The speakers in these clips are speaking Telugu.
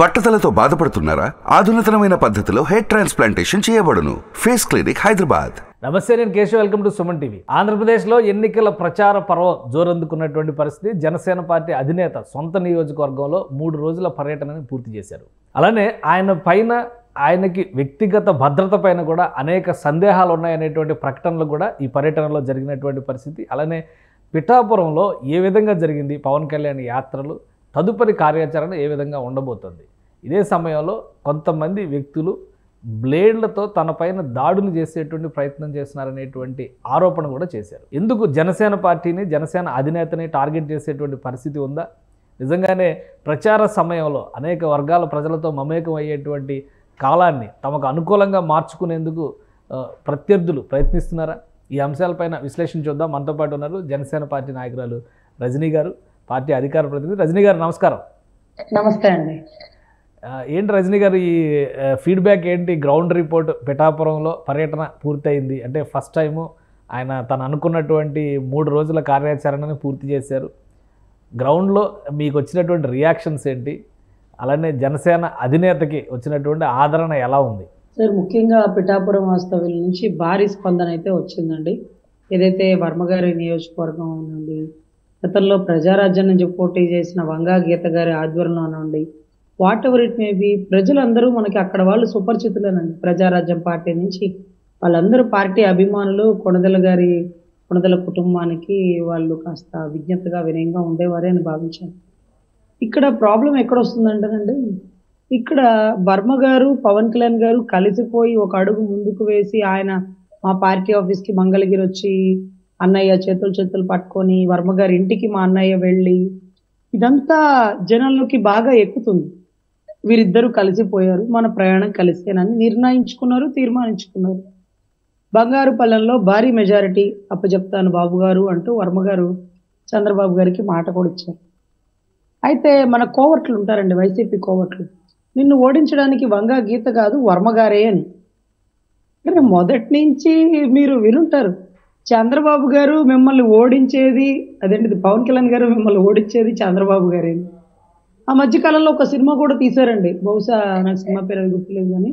బట్టతలతో బాధపడుతున్నారా? ఆధునితనమైన పద్ధతిలో హెయిర్ ట్రాన్స్ప్లాంటేషన్ చేయబడును. Face clinic, Hyderabad. నమస్తే, నేను Keshav. Welcome to Suman TV. ఆంధ్రప్రదేశ్లో ఎన్నికల ప్రచార పర్వం జోరందుకున్నటువంటి పరిస్థితి. జనసేన పార్టీ అధినేత సొంత నియోజకవర్గంలో 3 రోజుల పర్యటనని పూర్తి చేశారు. అలానే ఆయనకి వ్యక్తిగత భద్రత పైన కూడా అనేక సందేహాలు ఉన్నాయనేటువంటి ప్రకటనలు కూడా ఈ పర్యటనలో జరిగినటువంటి పరిస్థితి. అలానే పిఠాపురంలో ఏ విధంగా జరిగింది పవన్ కళ్యాణ్ యాత్రలు, తదుపరి కార్యాచరణ ఏ విధంగా ఉండబోతుంది. ఇదే సమయంలో కొంతమంది వ్యక్తులు బ్లేడ్లతో తన పైన దాడులు చేసేటువంటి ప్రయత్నం చేస్తున్నారనేటువంటి ఆరోపణ కూడా చేశారు. ఎందుకు జనసేన పార్టీని, జనసేన అధినేతని టార్గెట్ చేసేటువంటి పరిస్థితి ఉందా? నిజంగానే ప్రచార సమయంలో అనేక వర్గాల ప్రజలతో మమేకం అయ్యేటువంటి కాలాన్ని తమకు అనుకూలంగా మార్చుకునేందుకు ప్రత్యర్థులు ప్రయత్నిస్తున్నారా? ఈ అంశాలపైన విశ్లేషణ చూద్దాం. మనతో పాటు ఉన్నారు జనసేన పార్టీ నాయకురాలు రజనీ గారు, పార్టీ అధికార ప్రతినిధి. రజనీ గారు నమస్కారం. నమస్తే అండి. ఏంటి రజనీ గారు, ఈ ఫీడ్బ్యాక్ ఏంటి? గ్రౌండ్ రిపోర్ట్, పిఠాపురంలో పర్యటన పూర్తయింది అంటే ఫస్ట్ టైము ఆయన తను అనుకున్నటువంటి 3 రోజుల కార్యాచరణని పూర్తి చేశారు. గ్రౌండ్లో మీకు వచ్చినటువంటి రియాక్షన్స్ ఏంటి? అలానే జనసేన అధినేతకి వచ్చినటువంటి ఆదరణ ఎలా ఉంది? సార్, ముఖ్యంగా పిఠాపురం వాస్తవ్యుల నుంచి భారీ స్పందన అయితే వచ్చిందండి. ఏదైతే వర్మగారి నియోజకవర్గం నుండి గతంలో ప్రజారాజ్యం నుంచి పోటీ చేసిన వంగా గీత గారి ఆధ్వర్యంలో నుండి what ever it may be, ప్రజలందరూ మనకి అక్కడ వాళ్ళు సుపరిచితులేనండి. ప్రజారాజ్యం పార్టీ నుంచి వాళ్ళందరూ పార్టీ అభిమానులు. కొణదెల కుటుంబానికి వాళ్ళు కాస్త విజ్ఞతగా వినయంగా ఉండేవారే అని భావించాను. ఇక్కడ ప్రాబ్లం ఎక్కడ వస్తుందంటేనండి, ఇక్కడ వర్మ గారు పవన్ కళ్యాణ్ గారు కలిసిపోయి ఒక అడుగు ముందుకు వేసి ఆయన మా పార్టీ ఆఫీస్కి మంగళగిరి వచ్చి అన్నయ్య చేతులు పట్టుకొని వర్మ గారి ఇంటికి మా అన్నయ్య వెళ్ళి ఇదంతా జనాల్లోకి బాగా ఎక్కుతుంది. వీరిద్దరూ కలిసిపోయారు, మన ప్రయాణం కలిసేనని తీర్మానించుకున్నారు. బంగారుపల్లెంలో భారీ మెజారిటీ అప్పచెప్తాను బాబు గారు అంటూ వర్మ గారు చంద్రబాబు గారికి మాట కూడా ఇచ్చారు. అయితే మన కోవట్లు ఉంటారండి, వైసీపీ కోవట్లు, నిన్ను ఓడించడానికి వంగా గీత కాదు వర్మగారే అని. అంటే మొదటి నుంచి మీరు వినుంటారు, చంద్రబాబు గారు మిమ్మల్ని ఓడించేది అదేంటిది, పవన్ కళ్యాణ్ గారు మిమ్మల్ని ఓడించేది చంద్రబాబు గారే. ఆ మధ్యకాలంలో ఒక సినిమా కూడా తీశారండి, బహుశా నాకు సినిమా పేరు గుర్తులేదు కానీ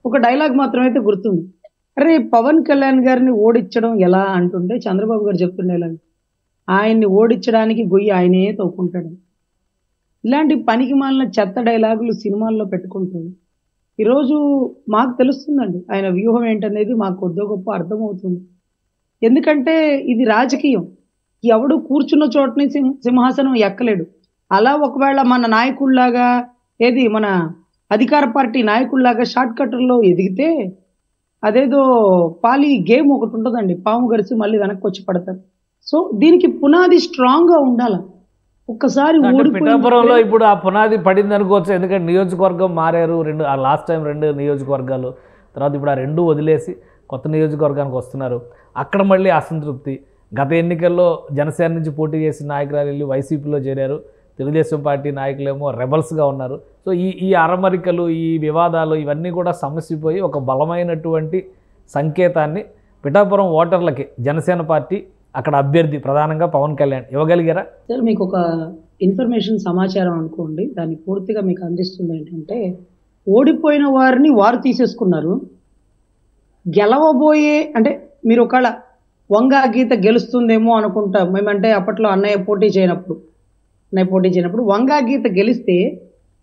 ఒక డైలాగ్ మాత్రమే అయితే గుర్తుంది. అరే, పవన్ కళ్యాణ్ గారిని ఓడించడం ఎలా అంటుంటే చంద్రబాబు గారు చెప్తుండే, ఆయన్ని ఓడించడానికి గొయ్యి ఆయనే తవ్వుకుంటాడు. ఇలాంటి పనికి మాలిన చెత్త డైలాగులు సినిమాల్లో పెట్టుకుంటూ ఈరోజు మాకు తెలుస్తుందండి ఆయన వ్యూహం ఏంటనేది మాకు కొద్దిగా గొప్ప అర్థమవుతుంది. ఎందుకంటే ఇది రాజకీయం, ఎవడు కూర్చున్న చోటని సింహాసనం ఎక్కలేడు. అలా ఒకవేళ మన నాయకుల్లాగా, మన అధికార పార్టీ నాయకుల్లాగా షార్ట్ కట్టర్లో ఎదిగితే అదేదో పాలి గేమ్ ఒకటి ఉంటుందండి, పాము గరిసి మళ్ళీ వెనక్కి వచ్చి పడతారు. సో దీనికి పునాది స్ట్రాంగ్ గా ఉండాలి. ఒక్కసారి పిఠాపురంలో ఇప్పుడు ఆ పునాది పడింది అనుకోవచ్చు. ఎందుకంటే నియోజకవర్గం మారారు, లాస్ట్ టైం 2 నియోజకవర్గాలు, తర్వాత ఇప్పుడు ఆ 2 వదిలేసి కొత్త నియోజకవర్గానికి వస్తున్నారు. అక్కడ మళ్ళీ అసంతృప్తి. గత ఎన్నికల్లో జనసేన నుంచి పోటీ చేసిన నాయకురాలు వెళ్ళి వైసీపీలో చేరారు. తెలుగుదేశం పార్టీ నాయకులేమో రెబల్స్గా ఉన్నారు. సో ఈ అరమరికలు, ఈ వివాదాలు ఇవన్నీ కూడా సమస్యపోయి ఒక బలమైనటువంటి సంకేతాన్ని పిఠాపురం ఓటర్లకి జనసేన పార్టీ అక్కడ అభ్యర్థి ప్రధానంగా పవన్ కళ్యాణ్ ఇవ్వగలిగారా? సార్, మీకు ఒక ఇన్ఫర్మేషన్ సమాచారం అనుకోండి, దాన్ని పూర్తిగా మీకు అందిస్తుంది ఏంటంటే, ఓడిపోయిన వారిని వారు తీసేసుకున్నారు. గెలవబోయే అంటే మీరు ఒకవేళ వంగా గీత గెలుస్తుందేమో అనుకుంటాం మేమంటే, అప్పట్లో అన్నయ్య పోటీ చేయనప్పుడు వంగా గీత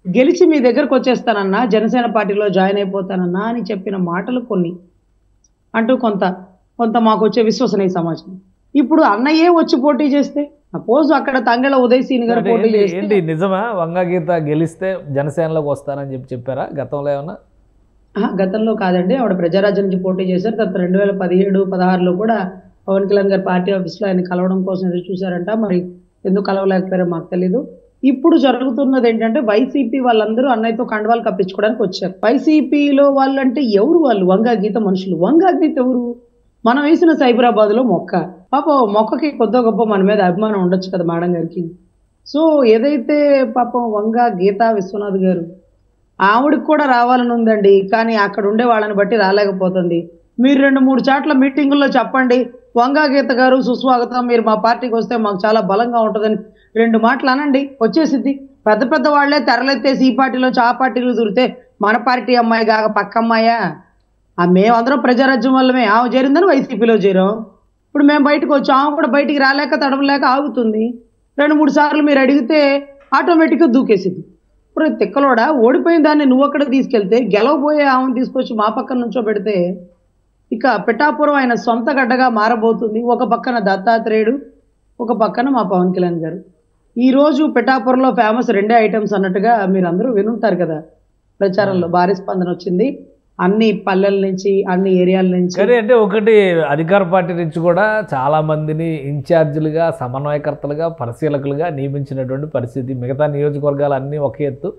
గెలిచి మీ దగ్గరకు వచ్చేస్తానన్నా, జనసేన పార్టీలో జాయిన్ అయిపోతానన్నా అని చెప్పిన మాటలు కొన్ని అంటూ కొంత మాకు వచ్చే విశ్వసనీయ సమాచారం. ఇప్పుడు అన్నయ్యే వచ్చి పోటీ చేస్తే, సపోజ్ అక్కడ తంగెళ్ళ ఉదయ్ సీన్ గారు పోటీ చేస్తే నిజమా? వంగా గీత గెలిస్తే జనసేనలోకి వస్తానని చెప్పారా గతంలో ఏమన్నా? గతంలో కాదండి, ఆవిడ ప్రజారాజ్యం నుంచి పోటీ చేశారు. తర్వాత 2017-16లో కూడా పవన్ కళ్యాణ్ గారి పార్టీ ఆఫీస్లో ఆయన కలవడం కోసం ఎదురు చూశారంట. మరి ఎందుకు కలవలేకపోయారో మాకు తెలీదు. ఇప్పుడు జరుగుతున్నది ఏంటంటే, వైసీపీ వాళ్ళందరూ అన్నయ్యతో కండవాలు కప్పించుకోవడానికి వచ్చారు. వైసీపీలో వాళ్ళంటే ఎవరు? వాళ్ళు వంగా గీత మనుషులు. వంగా గీత ఎవరు? మనం వేసిన సైబరాబాద్లో మొక్క. పాపం మొక్కకి కొద్దిగా గొప్ప మన మీద అభిమానం ఉండొచ్చు కదా మేడం గారికి. సో ఏదైతే పాపం వంగా గీతా విశ్వనాథ్ గారు, ఆవిడకి కూడా రావాలని ఉందండి, కానీ అక్కడ ఉండే వాళ్ళని బట్టి రాలేకపోతుంది. మీరు 2-3 చాట్ల మీటింగుల్లో చెప్పండి, వంగా గీత గారు సుస్వాగతం, మీరు మా పార్టీకి వస్తే మాకు చాలా బలంగా ఉంటుందని 2 మాటలు అనండి, వచ్చేసిద్ది. పెద్ద పెద్ద వాళ్ళే తెరలెత్తేసి ఈ పార్టీలో ఆ పార్టీలో దూరితే మన పార్టీ అమ్మాయి కాక పక్క అమ్మాయా? మేమందరం ప్రజారాజ్యం వల్లమే ఆమె చేరిందని వైసీపీలో చేరాం. ఇప్పుడు మేము బయటకు వచ్చాం, ఆమె కూడా బయటికి రాలేక తడవలేక ఆగుతుంది. 2-3 సార్లు మీరు అడిగితే ఆటోమేటిక్గా దూకేసింది. ఇప్పుడు తిక్కలోడా ఓడిపోయిన దాన్ని నువ్వు అక్కడ తీసుకెళ్తే గెలవబోయే ఆమెను తీసుకొచ్చి మా పక్కన నుంచో పెడితే ఇక పిఠాపురం ఆయన సొంత గడ్డగా మారబోతుంది. ఒక పక్కన దత్తాత్రేయుడు, ఒక పక్కన మా పవన్ కళ్యాణ్ గారు. ఈరోజు పిఠాపురంలో ఫేమస్ 2 ఐటమ్స్ అన్నట్టుగా మీరు అందరూ వినుంటారు కదా. ప్రచారంలో భారీ స్పందన వచ్చింది అన్ని పల్లెల నుంచి, అన్ని ఏరియాల నుంచి. సరే, అంటే ఒకటి అధికార పార్టీ నుంచి కూడా చాలా మందిని ఇన్ఛార్జీలుగా, సమన్వయకర్తలుగా, పరిశీలకులుగా నియమించినటువంటి పరిస్థితి. మిగతా నియోజకవర్గాలు అన్నీ ఒక ఎత్తు,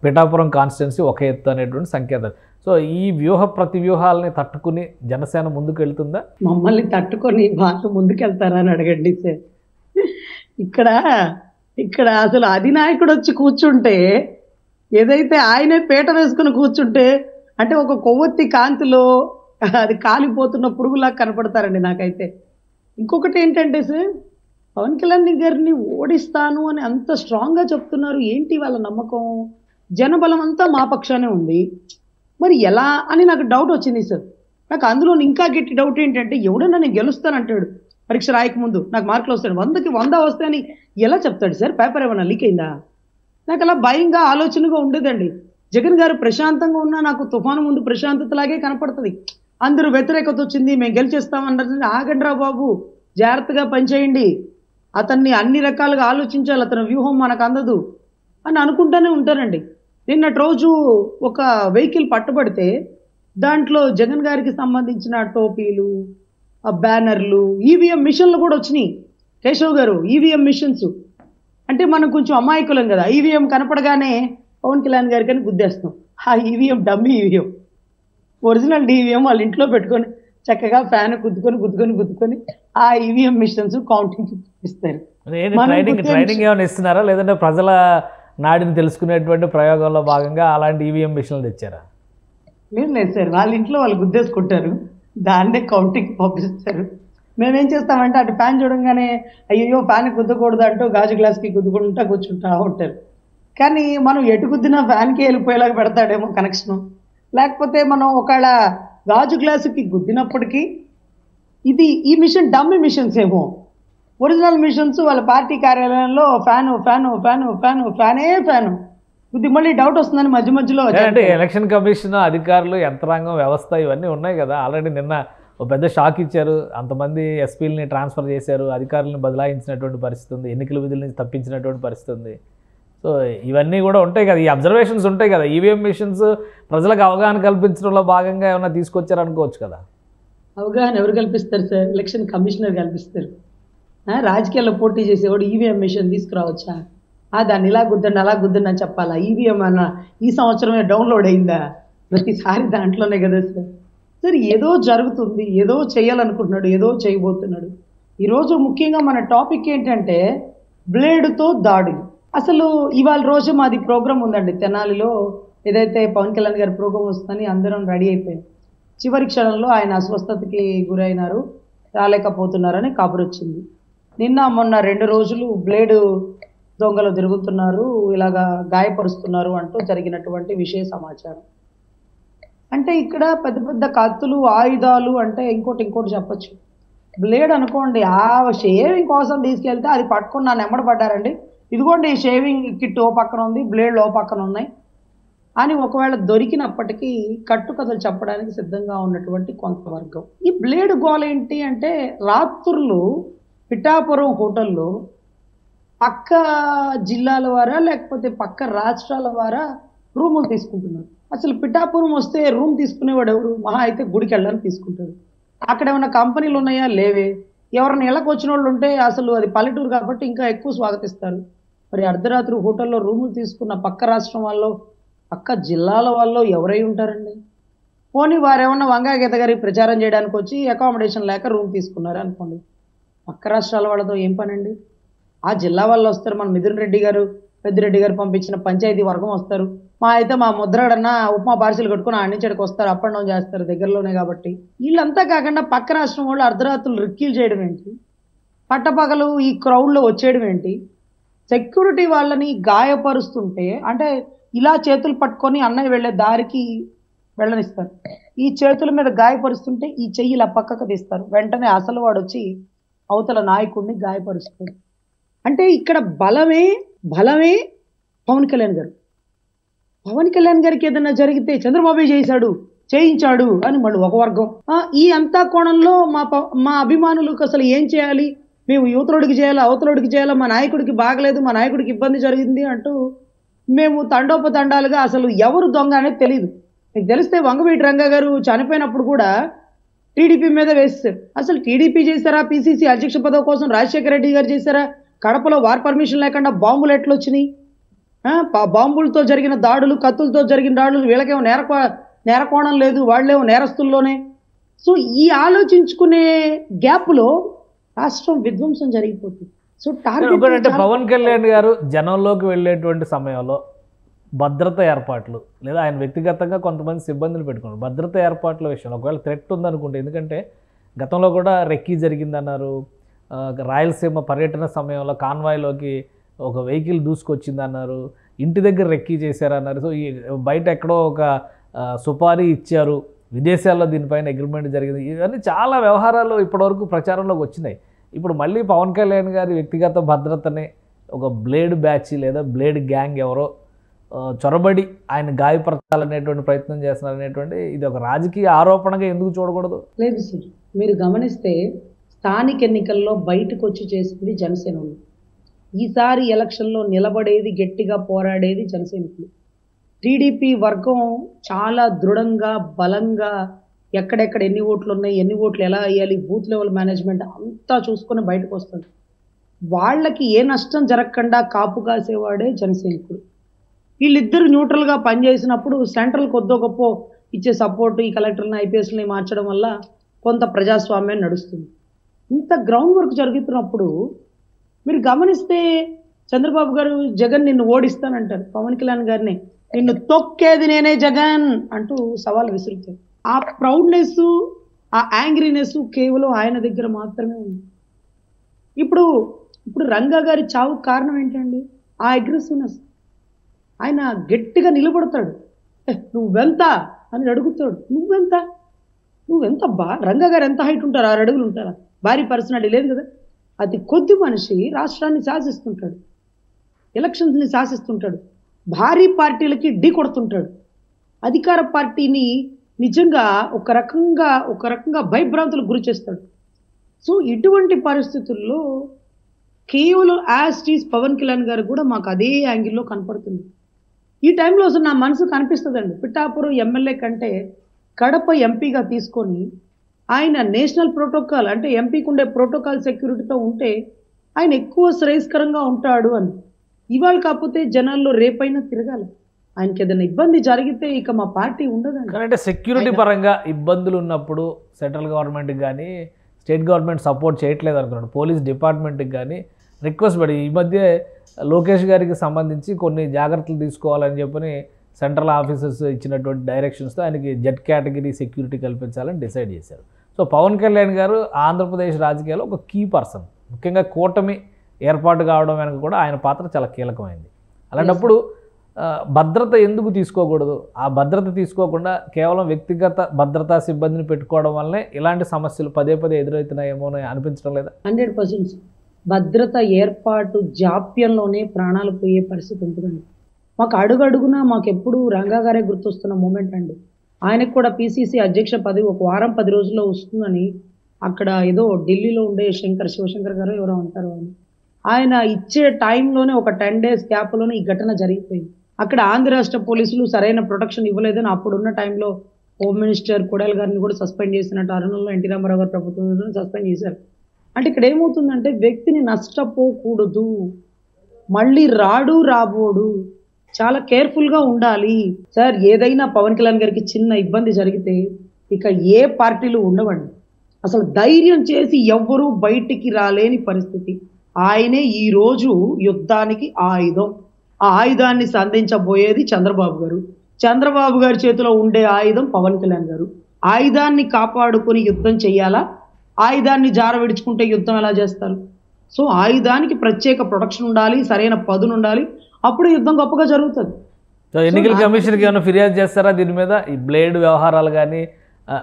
పిఠాపురం కాన్స్టిట్యున్సీ ఒక ఎత్తు అనేటువంటి సంకేతాలు. సో ఈ ప్రతి వ్యూహాలని తట్టుకుని జనసేన ముందుకు వెళ్తుందా? మమ్మల్ని తట్టుకొని వాళ్ళు ముందుకెళ్తారా అని అడగండి సార్. ఇక్కడ అసలు అధినాయకుడు వచ్చి కూర్చుంటే, ఏదైతే ఆయనే పీట వేసుకుని కూర్చుంటే, అంటే ఒక కొవ్వొత్తి కాంతిలో అది కాలిపోతున్న పురుగులా కనపడతారండి నాకైతే. ఇంకొకటి ఏంటంటే సార్, పవన్ కళ్యాణ్ గారిని ఓడిస్తాను అని అంత స్ట్రాంగ్గా చెప్తున్నారు. ఏంటి వాళ్ళ నమ్మకం? జనబలం అంతా మా పక్షానే ఉంది, మరి ఎలా అని నాకు డౌట్ వచ్చింది సార్. నాకు అందులో ఇంకా గట్టి డౌట్ ఏంటంటే, ఎవడన్నా నేను గెలుస్తానంటాడు పరీక్ష రాయక ముందు, నాకు మార్కులు వస్తాడు, 100కి 100 వస్తాయని ఎలా చెప్తాడు సార్? పేపర్ ఏమైనా లీక్ అయిందా? నాకు అలా భయంగా ఆలోచనగా ఉండేదండి. జగన్ గారు ప్రశాంతంగా ఉన్నా నాకు తుఫాను ముందు ప్రశాంతతలాగే కనపడుతుంది. అందరూ వ్యతిరేకత వచ్చింది, మేము గెలిచేస్తామన్నారు. ఆగండ్రా బాబు, జాగ్రత్తగా పనిచేయండి, అతన్ని అన్ని రకాలుగా ఆలోచించాలి, అతని వ్యూహం మనకు అందదు అని అనుకుంటూనే ఉంటారండి. నిన్నటి రోజు ఒక వెహికల్ పట్టుబడితే దాంట్లో జగన్ గారికి సంబంధించిన టోపీలు, ఆ బ్యానర్లు, ఈవీఎం మిషన్లు కూడా వచ్చినాయి. కేశవ్ గారు, ఈవీఎం మిషన్స్ అంటే మనం కొంచెం అమాయకులం కదా. ఈవీఎం కనపడగానే పవన్ కళ్యాణ్ గారికి అని గుద్దేస్తాం. ఆ EVM dummy EVM, original EVM వాళ్ళ ఇంట్లో పెట్టుకొని చక్కగా ఫ్యాన్ గుద్దుకొని ఆ ఈవీఎం మిషన్స్ కౌంటింగ్ ఇస్తారు. ట్రైనింగ్ ఏమైనా ఇస్తున్నారా, లేదంటే ప్రజల నాడిని తెలుసుకునేటువంటి ప్రయోగంలో భాగంగా అలాంటి ఈవీఎం మిషన్లు తెచ్చారా? లేదు సార్, వాళ్ళ ఇంట్లో వాళ్ళు గుద్దేసుకుంటారు, దాన్నే కౌంటింగ్ పంపిస్తారు. మేమేం చేస్తామంటే అటు ఫ్యాన్ చూడంగానే అయ్యో ఫ్యాన్ గుద్దకూడదు అంటూ గాజు గ్లాస్కి గుద్దుకుంటా కూర్చుంటా ఉంటారు. కానీ మనం ఎటు గుద్దినా ఫ్యాన్కి వెళ్ళిపోయేలాగా పెడతాడేమో కనెక్షను. లేకపోతే మనం ఒకవేళ గాజు గ్లాసుకి గుద్దినప్పటికీ ఈ మిషన్ డమ్మీ మిషన్స్ ఏమో, ఒరిజినల్ మిషన్స్ వాళ్ళ పార్టీ కార్యాలయంలో ఫ్యానే ఇది మళ్ళీ డౌట్ వస్తుందని మధ్య మధ్యలో. అంటే ఎలక్షన్ కమిషన్ అధికారులు, యంత్రాంగం, వ్యవస్థ ఇవన్నీ ఉన్నాయి కదా. ఆల్రెడీ నిన్న ఒక పెద్ద షాక్ ఇచ్చారు, అంతమంది ఎస్పీలని ట్రాన్స్ఫర్ చేశారు, అధికారులను బదలాయించినటువంటి పరిస్థితి ఉంది, ఎన్నికల విధుల నుంచి తప్పించినటువంటి పరిస్థితి ఉంది. సో ఇవన్నీ కూడా ఉంటాయి కదా, ఈ అబ్జర్వేషన్స్ ఉంటాయి కదా. ఈవీఎం మిషన్స్ ప్రజలకు అవగాహన కల్పించడంలో భాగంగా ఏమైనా తీసుకొచ్చారనుకోవచ్చు కదా. అవగాహన ఎవరు కల్పిస్తారు సార్? ఎలక్షన్ కమిషనర్ కల్పిస్తారు. రాజకీయాల్లో పోటీ చేసేవాడు ఈవీఎం మిషన్ తీసుకురావచ్చా? దాన్ని ఇలా గుద్దండి అలా గుద్దండి అని చెప్పాలా? ఈవీఎం అన్న ఈ సంవత్సరమే డౌన్లోడ్ అయిందా? ప్రతిసారి దాంట్లోనే కదా సార్. సార్ ఏదో జరుగుతుంది, ఏదో చేయాలనుకుంటున్నాడు, ఏదో చేయబోతున్నాడు. ఈరోజు ముఖ్యంగా మన టాపిక్ ఏంటంటే బ్లేడ్తో దాడులు. అసలు ఇవాళ రోజు మాది ప్రోగ్రామ్ ఉందండి తెనాలిలో, ఏదైతే పవన్ కళ్యాణ్ గారి ప్రోగ్రామ్ వస్తుందని అందరం రెడీ అయిపోయాం. చివరి క్షణంలో ఆయన అస్వస్థతకి గురైనారు, రాలేకపోతున్నారని కబురు వచ్చింది. నిన్న మొన్న 2 రోజులు బ్లేడు దొంగలు తిరుగుతున్నారు, ఇలాగా గాయపరుస్తున్నారు అంటూ జరిగినటువంటి విషయ సమాచారం. అంటే ఇక్కడ పెద్ద పెద్ద కత్తులు, ఆయుధాలు అంటే ఇంకోటి చెప్పచ్చు. బ్లేడ్ అనుకోండి, ఆ షేవింగ్ కోసం తీసుకెళ్తే అది పట్టుకుని నన్ను ఎమ్మడబడ్డారండి, ఇదిగోండి షేవింగ్ కిట్ ఓ పక్కన ఉంది, బ్లేడ్ ఓ పక్కన ఉన్నాయి అని ఒకవేళ దొరికినప్పటికీ కట్టుకథలు చెప్పడానికి సిద్ధంగా ఉన్నటువంటి కొంతవర్గం. ఈ బ్లేడ్ గోల ఏంటి అంటే, రాత్రులు పిఠాపురం హోటల్లో పక్క జిల్లాల వారా లేకపోతే పక్క రాష్ట్రాల వారా రూములు తీసుకుంటున్నారు. అసలు పిఠాపురం వస్తే రూమ్ తీసుకునేవాడు ఎవరు? మహా అయితే గుడికి వెళ్ళడానికి తీసుకుంటాడు. అక్కడ ఏమైనా కంపెనీలు ఉన్నాయా? లేవే. ఎవరైనా ఇళ్ళకి వచ్చిన వాళ్ళు ఉంటే అసలు అది పల్లెటూరు కాబట్టి ఇంకా ఎక్కువ స్వాగతిస్తారు. మరి అర్ధరాత్రి హోటల్లో రూములు తీసుకున్న పక్క రాష్ట్రం వాళ్ళు, పక్క జిల్లాల వాళ్ళు ఎవరై ఉంటారండి? పోనీ వారేమన్నా వంగా గీత గారికి ప్రచారం చేయడానికి వచ్చి అకామిడేషన్ లేక రూమ్ తీసుకున్నారు అనుకోండి, పక్క రాష్ట్రాల వాళ్ళతో ఏం పనండి? ఆ జిల్లా వాళ్ళు వస్తారు, మన మిథున్ రెడ్డి గారు, పెద్దిరెడ్డి గారు పంపించిన పంచాయతీ వర్గం వస్తారు, మా అయితే మా ముద్రాడన్న ఉప్మా పార్సిల్ కట్టుకుని ఆడి నుంచి ఇక్కడికి వస్తారు, అప్ అండ్ డౌన్ చేస్తారు దగ్గరలోనే కాబట్టి. వీళ్ళంతా కాకుండా పక్క రాష్ట్రం వాళ్ళు అర్ధరాత్రులు రిక్కీలు చేయడం ఏంటి, పట్టపగలు ఈ క్రౌడ్లో వచ్చేయడం ఏంటి, సెక్యూరిటీ వాళ్ళని గాయపరుస్తుంటే అంటే ఇలా చేతులు పట్టుకొని అన్నయ్య వెళ్ళే దారికి వెళ్ళనిస్తారు. ఈ చేతుల మీద గాయపరుస్తుంటే ఈ చెయ్యి ఇలా పక్కకు తీస్తారు. వెంటనే అసలు వాడు వచ్చి అవతల నాయకుడిని గాయపరుస్తాడు. అంటే ఇక్కడ బలమే పవన్ కళ్యాణ్ గారు. పవన్ కళ్యాణ్ గారికి ఏదైనా జరిగితే చంద్రబాబు చేయించాడు అని మళ్ళీ ఒక వర్గం. ఈ అంతా కోణంలో మా అభిమానులకు అసలు ఏం చేయాలి, మేము యువతలోడికి చేయాలా, అవతలోడికి చేయాలా, మా నాయకుడికి బాగలేదు, మా నాయకుడికి ఇబ్బంది జరిగింది అంటూ మేము తండోపతండాలుగా అసలు ఎవరు దొంగ అనేది తెలియదు. మీకు తెలిస్తే వంగవీటి రంగా గారు చనిపోయినప్పుడు కూడా టీడీపీ మీద వేస్తారు. అసలు టీడీపీ చేశారా, పిసిసి అధ్యక్ష పదవి కోసం రాజశేఖర రెడ్డి గారు చేశారా, కడపలో వార్ పర్మిషన్ లేకుండా బాంబులు ఎట్లా వచ్చినాయి, బాంబులతో జరిగిన దాడులు, కత్తులతో జరిగిన దాడులు, వీళ్ళకేమో నేరకోణం లేదు, వాళ్ళేమో నేరస్తుల్లోనే. సో ఈ ఆలోచించుకునే గ్యాప్లో రాష్ట్రం విధ్వంసం జరిగిపోతుంది. సో టార్గెట్ పవన్ కళ్యాణ్ గారు జనంలోకి వెళ్ళేటువంటి సమయంలో భద్రత ఏర్పాట్లు లేదా ఆయన వ్యక్తిగతంగా కొంతమంది సిబ్బందులు పెట్టుకున్నారు. భద్రత ఏర్పాట్ల విషయంలో ఒకవేళ థ్రెట్ ఉందనుకుంటే, ఎందుకంటే గతంలో కూడా రెక్కీ జరిగిందన్నారు, రాయలసీమ పర్యటన సమయంలో కాన్వాయ్లోకి ఒక వెహికల్ దూసుకొచ్చిందన్నారు, ఇంటి దగ్గర రెక్కీ చేశారన్నారు. సో ఈ బయట ఎక్కడో ఒక సుపారీ ఇచ్చారు, విదేశాల్లో దీనిపైన అగ్రిమెంట్ జరిగింది. ఇవన్నీ చాలా వ్యవహారాలు ఇప్పటివరకు ప్రచారంలోకి వచ్చినాయి. ఇప్పుడు మళ్ళీ పవన్ కళ్యాణ్ గారి వ్యక్తిగత భద్రతని ఒక బ్లేడ్ బ్యాచ్ లేదా బ్లేడ్ గ్యాంగ్ ఎవరో చొరబడి ఆయన గాయపరచాలనేటువంటి ప్రయత్నం చేస్తున్నారనేటువంటి ఇది ఒక రాజకీయ ఆరోపణగా ఎందుకు చూడకూడదు? లేదు సార్, మీరు గమనిస్తే స్థానిక ఎన్నికల్లో బయటకు వచ్చి చేసింది జనసేన. ఈసారి ఎలక్షన్లో నిలబడేది, గట్టిగా పోరాడేది జనసైనికులు. టీడీపీ వర్గం చాలా దృఢంగా, బలంగా ఎక్కడెక్కడ ఎన్ని ఓట్లు ఉన్నాయి, ఎన్ని ఓట్లు ఎలా వేయాలి, బూత్ లెవెల్ మేనేజ్మెంట్ అంతా చూసుకొని బయటకు వస్తుంది. వాళ్ళకి ఏ నష్టం జరగకుండా కాపు కాసేవాడే జనసైనికుడు. వీళ్ళిద్దరు న్యూట్రల్గా పనిచేసినప్పుడు సెంట్రల్ కొద్దో గొప్ప ఇచ్చే సపోర్టు, ఈ కలెక్టర్ని ఐపీఎస్ని మార్చడం వల్ల కొంత ప్రజాస్వామ్యం నడుస్తుంది. ఇంత గ్రౌండ్ వర్క్ జరుగుతున్నప్పుడు మీరు గమనిస్తే చంద్రబాబు గారు జగన్ నిన్ను ఓడిస్తానంటారు, పవన్ కళ్యాణ్ గారిని నిన్ను తొక్కేది నేనే జగన్ అంటూ సవాల్ విసురుతారు. ఆ ప్రౌడ్నెస్, ఆ యాంగ్రీనెస్ కేవలం ఆయన దగ్గర మాత్రమే ఉంది. ఇప్పుడు రంగా గారి చావు కారణం ఏంటండి? ఆ అగ్రెసివ్నెస్. ఆయన గట్టిగా నిలబడతాడు, నువ్వెంత అని అడుగుతాడు. నువ్వెంత రంగా గారు ఎంత హైట్ ఉంటారు? 6 అడుగులు ఉంటారా? భారీ పర్సనాలిటీ లేదు కదా. అతి కొద్ది మనిషి రాష్ట్రాన్ని శాసిస్తుంటాడు, ఎలక్షన్స్ని శాసిస్తుంటాడు, భారీ పార్టీలకి ఢీ కొడుతుంటాడు, అధికార పార్టీని నిజంగా ఒక రకంగా భయభ్రాంతులకు గురి చేస్తాడు. సో ఇటువంటి పరిస్థితుల్లో కేవలం యాస్టీస్ పవన్ కళ్యాణ్ గారు కూడా మాకు అదే యాంగిల్లో కనపడుతుంది. ఈ టైంలో అసలు నా మనసు కనిపిస్తుందండి, పిఠాపురం ఎమ్మెల్యే కంటే కడప ఎంపీగా తీసుకొని ఆయన నేషనల్ ప్రోటోకాల్ అంటే ఎంపీకి ఉండే ప్రోటోకాల్ సెక్యూరిటీతో ఉంటే ఆయన ఎక్కువ శ్రేయస్కరంగా ఉంటాడు అని. ఇవాళ కాకపోతే జనాల్లో రేపైనా తిరగాలి. ఆయనకి ఏదైనా ఇబ్బంది జరిగితే ఇక మా పార్టీ ఉండదండి. అంటే సెక్యూరిటీ పరంగా ఇబ్బందులు ఉన్నప్పుడు సెంట్రల్ గవర్నమెంట్కి కానీ స్టేట్ గవర్నమెంట్ సపోర్ట్ చేయట్లేదు అనుకున్నాడు, పోలీస్ డిపార్ట్మెంట్కి కానీ రిక్వెస్ట్ పడి ఈ మధ్య లోకేష్ గారికి సంబంధించి కొన్ని జాగ్రత్తలు తీసుకోవాలని చెప్పని సెంట్రల్ ఆఫీసర్స్ ఇచ్చినటువంటి డైరెక్షన్స్తో ఆయనకి జెడ్ కేటగిరీ సెక్యూరిటీ కల్పించాలని డిసైడ్ చేశారు. సో పవన్ కళ్యాణ్ గారు ఆంధ్రప్రదేశ్ రాజకీయాల్లో ఒక కీ పర్సన్, ముఖ్యంగా కూటమి ఏర్పాటు కావడం వెనక కూడా ఆయన పాత్ర చాలా కీలకమైంది. అలాంటప్పుడు భద్రత ఎందుకు తీసుకోకూడదు? ఆ భద్రత తీసుకోకుండా కేవలం వ్యక్తిగత భద్రతా సిబ్బందిని పెట్టుకోవడం వల్లనే ఇలాంటి సమస్యలు పదే ఎదురవుతున్నాయేమో అని అనిపించడం లేదా? 100% భద్రత ఏర్పాటు జాప్యంలోనే ప్రాణాలు పోయే పరిస్థితి ఉంటుందండి. మాకు అడుగడుగునా మాకు ఎప్పుడు రంగా గారే గుర్తొస్తున్న మూమెంట్ అండి. ఆయనకు కూడా పిసిసి అధ్యక్ష పదవి ఒక వారం 10 రోజుల్లో వస్తుందని అక్కడ ఏదో ఢిల్లీలో ఉండే శివశంకర్ గారు ఎవరో ఉంటారు ఆయన ఇచ్చే టైంలోనే ఒక 10 days గ్యాప్లోనే ఈ ఘటన జరిగిపోయింది. అక్కడ ఆంధ్ర రాష్ట్ర పోలీసులు సరైన ప్రొటెక్షన్ ఇవ్వలేదని అప్పుడున్న టైంలో హోమ్ మినిస్టర్ కొడాలి గారిని కూడా సస్పెండ్ చేసినట్టు అరుణంలో ఎన్టీ రామారావు గారు ప్రభుత్వం సస్పెండ్ చేశారు. అంటే ఇక్కడ ఏమవుతుందంటే వ్యక్తిని నష్టపోకూడదు, మళ్ళీ రాబోడు, చాలా కేర్ఫుల్గా ఉండాలి సార్. ఏదైనా పవన్ కళ్యాణ్ గారికి చిన్న ఇబ్బంది జరిగితే ఇక ఏ పార్టీలు ఉండవండి. అసలు ధైర్యం చేసి ఎవ్వరూ బయటికి రాలేని పరిస్థితి. ఆయనే ఈరోజు యుద్ధానికి ఆయుధం. ఆ ఆయుధాన్ని సంధించబోయేది చంద్రబాబు గారు. చంద్రబాబు గారి చేతిలో ఉండే ఆయుధం పవన్ కళ్యాణ్ గారు. ఆయుధాన్ని కాపాడుకొని యుద్ధం చెయ్యాలా, ఆయుధాన్ని జార విడుచుకుంటే యుద్ధం ఎలా చేస్తారు? సో ఆయుధానికి ప్రత్యేక ప్రొటెక్షన్ ఉండాలి, సరైన పదును ఉండాలి, అప్పుడు యుద్ధం గొప్పగా జరుగుతుంది. సో ఎన్నికల కమిషన్కి ఏమైనా ఫిర్యాదు చేస్తారా దీని మీద? ఈ బ్లేడ్ వ్యవహారాలు కానీ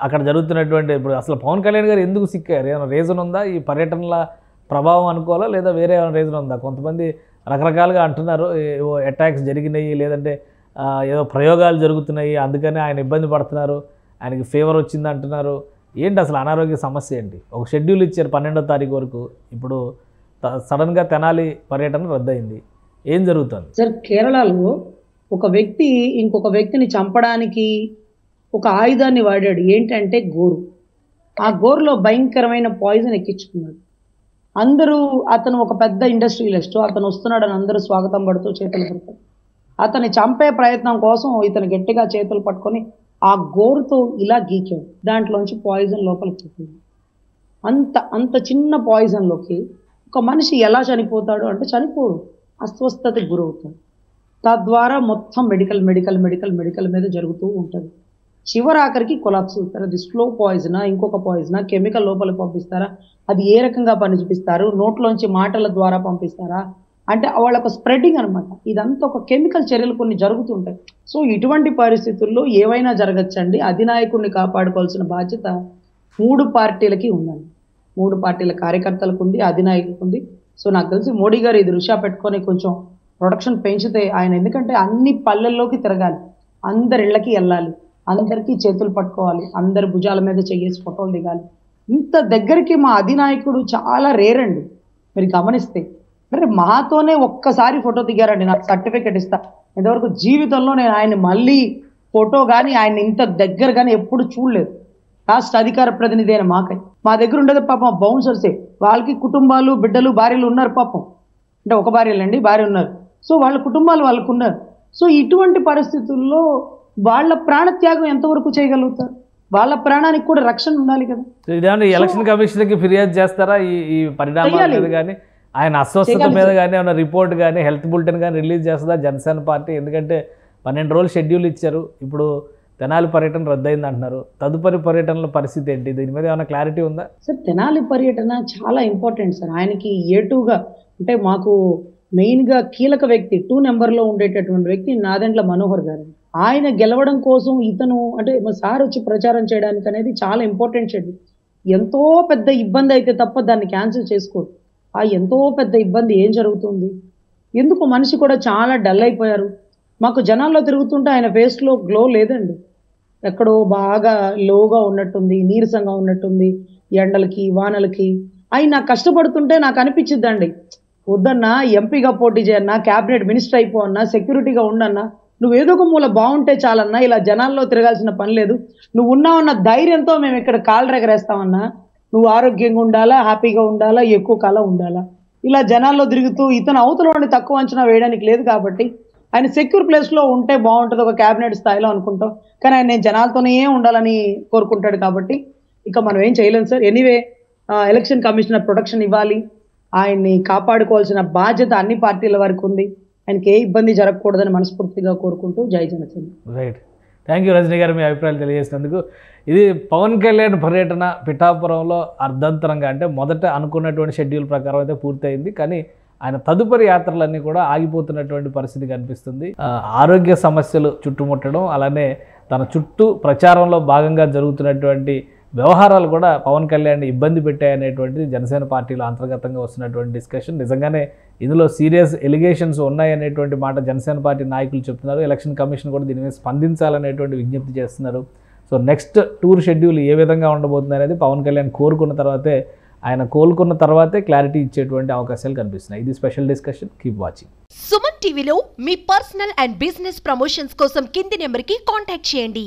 అక్కడ జరుగుతున్నటువంటి, ఇప్పుడు అసలు పవన్ కళ్యాణ్ గారు ఎందుకు సిక్కారు? ఏమైనా రీజన్ ఉందా? ఈ పర్యటనల ప్రభావం అనుకోవాలా, లేదా వేరే ఏమైనా రీజన్ ఉందా? కొంతమంది రకరకాలుగా అంటున్నారు, ఏవో అటాక్స్ జరిగినాయి, లేదంటే ఏదో ప్రయోగాలు జరుగుతున్నాయి, అందుకని ఆయన ఇబ్బంది పడుతున్నారు, ఆయనకి ఫీవర్ వచ్చింది అంటున్నారు. ఏంటి అసలు అనారోగ్య సమస్య ఏంటి? ఒక షెడ్యూల్ ఇచ్చారు 12వ తారీఖు వరకు, ఇప్పుడు సడన్గా తెనాలి పర్యటన రద్దయింది. ఏం జరుగుతుంది సార్? కేరళలో ఒక వ్యక్తి ఇంకొక వ్యక్తిని చంపడానికి ఒక ఆయుధాన్ని వాడాడు. ఏంటంటే గోరు. ఆ గోరులో భయంకరమైన పాయిజన్ ఎక్కించుకున్నాడు. అందరూ, అతను ఒక పెద్ద ఇండస్ట్రియలిస్ట్, అతను వస్తున్నాడని అందరూ స్వాగతం పడుతూ చేతులు పడతారు. అతన్ని చంపే ప్రయత్నం కోసం ఇతను గట్టిగా చేతులు పట్టుకొని ఆ గోరుతో ఇలా గీకాడు. దాంట్లోంచి పాయిజన్ లోపలికి పోతుంది. అంత చిన్న పాయిజన్లోకి ఒక మనిషి ఎలా చనిపోతాడు అంటే చనిపోడు, అస్వస్థతకి గురవుతాడు. తద్వారా మొత్తం మెడికల్ మీద జరుగుతూ ఉంటుంది. చివరాఖరికి కొలాప్స్ అవుతారు. అది స్లో పాయిజనా, ఇంకొక పాయిజనా, కెమికల్ లోపలికి పంపిస్తారా, అది ఏ రకంగా పని చూపిస్తారు, నోట్లోంచి మాటల ద్వారా పంపిస్తారా అంటే వాళ్ళకు స్ప్రెడ్డింగ్ అనమాట. ఇదంతా ఒక కెమికల్ చర్యలు కొన్ని జరుగుతుంటాయి. సో ఇటువంటి పరిస్థితుల్లో ఏవైనా జరగచ్చండి. అధినాయకుడిని కాపాడుకోవాల్సిన బాధ్యత 3 పార్టీలకి ఉందండి. 3 పార్టీల కార్యకర్తలకు ఉంది, అధినాయకులకు ఉంది. సో నాకు తెలిసి మోడీ గారు ఇది దృష్ట్యా పెట్టుకొని కొంచెం ప్రొడక్షన్ పెంచితే ఆయన, ఎందుకంటే అన్ని పల్లెల్లోకి తిరగాలి, అందరి ఇళ్ళకి వెళ్ళాలి, అందరికీ చేతులు పట్టుకోవాలి, అందరి భుజాల మీద చెయ్యేసి ఫోటోలు దిగాలి. ఇంత దగ్గరికి మా అధినాయకుడు చాలా రేర్ అండి. మీరు గమనిస్తే మరి మాతోనే ఒక్కసారి ఫోటో దిగారండి, నాకు సర్టిఫికెట్ ఇస్తా. ఇంతవరకు జీవితంలో నేను ఆయన మళ్ళీ ఫోటో కానీ ఆయన ఇంత దగ్గర కానీ ఎప్పుడు చూడలేదు. రాష్ట్ర అధికార ప్రతినిధి అయిన మా దగ్గర ఉండేది పాపం బౌన్సర్సే. వాళ్ళకి కుటుంబాలు, బిడ్డలు, భార్యలు ఉన్నారు పాపం. అంటే ఒక భార్యలండి, భార్య ఉన్నారు. సో వాళ్ళ కుటుంబాలు వాళ్ళకు ఉన్నారు. సో ఇటువంటి పరిస్థితుల్లో వాళ్ళ ప్రాణత్యాగం ఎంతవరకు చేయగలుగుతారు? వాళ్ళ ప్రాణానికి కూడా రక్షణ ఉండాలి కదా. ఇదేమన్నా ఎలక్షన్ కమిషన్కి ఫిర్యాదు చేస్తారా ఈ పరిణామాల మీద కానీ, ఆయన అస్వస్థత మీద కానీ, ఏమైనా రిపోర్ట్ కానీ, హెల్త్ బులెటిన్ కానీ రిలీజ్ చేస్తుందా జనసేన పార్టీ? ఎందుకంటే 12 రోజులు షెడ్యూల్ ఇచ్చారు, ఇప్పుడు తెనాలి పర్యటన రద్దయింది అంటున్నారు. తదుపరి పర్యటనల పరిస్థితి ఏంటి? దీని మీద ఏమైనా క్లారిటీ ఉందా? సార్ తెనాలి పర్యటన చాలా ఇంపార్టెంట్ సార్. ఆయనకి ఏటుగా అంటే మాకు మెయిన్గా కీలక వ్యక్తి 2 నెంబర్లో ఉండేటటువంటి వ్యక్తి నాదెండ్ల మనోహర్ గారు. ఆయన గెలవడం కోసం ఇతను అంటే మా సార్ వచ్చి ప్రచారం చేయడానికి అనేది చాలా ఇంపార్టెంట్ షెడ్యూల్. ఎంతో పెద్ద ఇబ్బంది అయితే తప్ప దాన్ని క్యాన్సిల్ చేసుకోరు. ఆ ఎంతో పెద్ద ఇబ్బంది ఏం జరుగుతుంది? ఎందుకు మనిషి కూడా చాలా డల్ అయిపోయారు. మాకు జనాల్లో తిరుగుతుంటే ఆయన ఫేస్లో గ్లో లేదండి, ఎక్కడో బాగా లోగా ఉన్నట్టుంది, నీరసంగా ఉన్నట్టుంది. ఎండలకి వానలకి ఆయన కష్టపడుతుంటే నాకు అనిపించిద్దండి, వద్దన్నా ఎంపీగా పోటీ చేయన్నా, క్యాబినెట్ మినిస్టర్ అయిపో అన్నా, సెక్యూరిటీగా ఉండన్నా, నువ్వు ఏదో ఒక మూల బాగుంటే చాలన్నా, ఇలా జనాల్లో తిరగాల్సిన పని లేదు, నువ్వు ఉన్నావన్న ధైర్యంతో మేము ఇక్కడ కాళ్ళు రెగరేస్తామన్నా, నువ్వు ఆరోగ్యంగా ఉండాలా, హ్యాపీగా ఉండాలా, ఎక్కువ కాలం ఉండాలా. ఇలా జనాల్లో తిరుగుతూ ఇతను అవతలని తక్కువ అంచనా వేయడానికి లేదు. కాబట్టి ఆయన సెక్యూర్ ప్లేస్లో ఉంటే బాగుంటుంది, ఒక క్యాబినెట్ స్థాయిలో అనుకుంటాం. కానీ ఆయన నేను జనాలతోనే ఉండాలని కోరుకుంటాడు. కాబట్టి ఇక మనం ఏం చేయలేం sir. Anyway election commissioner protection ఇవ్వాలి, ఆయన్ని కాపాడుకోవాల్సిన బాధ్యత అన్ని పార్టీల వరకు ఉంది. ఆయనకి ఏ ఇబ్బంది జరగకూడదని మనస్ఫూర్తిగా కోరుకుంటూ జై Janasena. Right, thank you Rajani garu మీ అభిప్రాయాలు తెలియజేసినందుకు. ఇది పవన్ కళ్యాణ్ పర్యటన పిఠాపురంలో అర్ధంతరంగా, అంటే మొదట అనుకున్నటువంటి షెడ్యూల్ ప్రకారం అయితే పూర్తయింది, కానీ ఆయన తదుపరి యాత్రలన్నీ కూడా ఆగిపోతున్నటువంటి పరిస్థితి కనిపిస్తుంది. ఆరోగ్య సమస్యలు చుట్టుముట్టడం, అలానే తన చుట్టూ ప్రచారంలో భాగంగా జరుగుతున్నటువంటి వ్యవహారాలు కూడా పవన్ కళ్యాణ్ ఇబ్బంది పెట్టాయనేటువంటిది జనసేన పార్టీలో అంతర్గతంగా వస్తున్నటువంటి డిస్కషన్. నిజంగానే ఇందులో సీరియస్ ఎలిగేషన్స్ ఉన్నాయనేటువంటి మాట జనసేన పార్టీ నాయకులు చెప్తున్నారు. ఎలక్షన్ కమిషన్ కూడా దీని మీద స్పందించాలనేటువంటి విజ్ఞప్తి చేస్తున్నారు. సో నెక్స్ట్ టూర్ షెడ్యూల్ ఏ విధంగా ఉండబోతుంది అనేది పవన్ కళ్యాణ్ కోరుకున్న తర్వాతే, ఆయన కోలుకున్న తర్వాతే క్లారిటీ ఇచ్చేటువంటి అవకాశాలు కనిపిస్తున్నాయి. ఇది special discussion. Keep watching. Suman టీవీలో మీ పర్సనల్ అండ్ బిజినెస్ ప్రమోషన్స్ కోసం కింది నెంబర్కి కాంటాక్ట్ చేయండి.